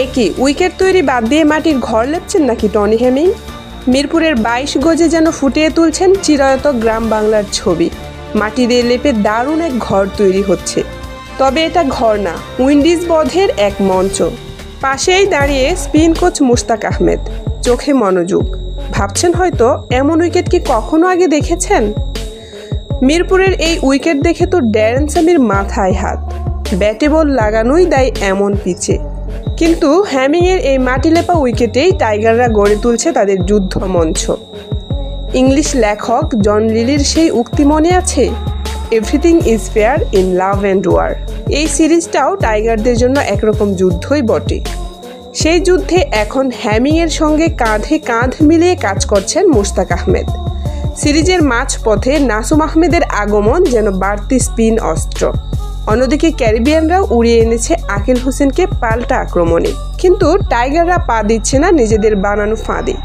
একই উইকেট তৈরি বাদ দিয়ে মাটির ঘর লেপছেন নাকি টনি হেমিং? মিরপুরের ২২ গজে যেন ফুটিয়ে তুলছেন চিরায়ত গ্রাম বাংলার ছবি। মাটি দিয়ে লেপে দারুণ এক ঘর তৈরি হচ্ছে। তবে এটা ঘর না, উইন্ডিজ বধের এক মঞ্চ। পাশেই দাঁড়িয়ে স্পিন কোচ মুশতাক আহমেদ, চোখে মনোযোগ। ভাবছেন হয়তো এমন উইকেট কি কখনো আগে দেখেছেন? মিরপুরের এই উইকেট দেখে তো ড্যারেন স্যামির মাথায় হাত। ব্যাটে বল লাগানোই দেয় এমন পিচে। কিন্তু হ্যামিংয়ের এই মাটিলেপা উইকেটেই টাইগাররা গড়ে তুলছে তাদের যুদ্ধ মঞ্চ। ইংলিশ লেখক জন লিলির সেই উক্তি মনে আছে, everything is fair in love and war. এই সিরিজটাও টাইগারদের জন্য একরকম যুদ্ধই বটে। সেই যুদ্ধে এখন হ্যামিংয়ের সঙ্গে কাঁধে কাঁধ মিলিয়ে কাজ করছেন মুশতাক আহমেদ। সিরিজের মাঝপথে নাসুম আহমেদের আগমন যেন বাড়তি স্পিন অস্ত্র। অন্যদিকে ক্যারিবিয়ানরাও উড়িয়ে এনেছে আকিল হোসেনকে পাল্টা আক্রমণে। কিন্তু টাইগাররা পা দিচ্ছে না নিজেদের বানানো ফাঁদে।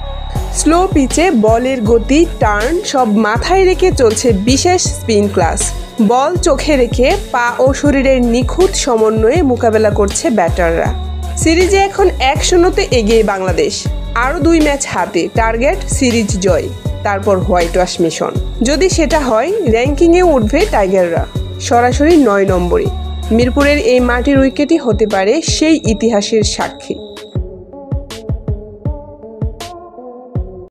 স্লো পিচে বলের গতি, টার্ন সব মাথায় রেখে চলছে বিশেষ স্পিন ক্লাস। বল চোখে রেখে পা ও শরীরের নিখুঁত সমন্বয়ে মোকাবেলা করছে ব্যাটাররা। সিরিজে এখন ১-০তে এগিয়ে বাংলাদেশ। আরও ২ ম্যাচ হাতে, টার্গেট সিরিজ জয়, তারপর হোয়াইট ওয়াশ মিশন। যদি সেটা হয়, র্যাঙ্কিংয়ে উঠবে টাইগাররা সরাসরি ৯ নম্বরে। মিরপুরের এই মাটির উইকেটই হতে পারে সেই ইতিহাসের সাক্ষী।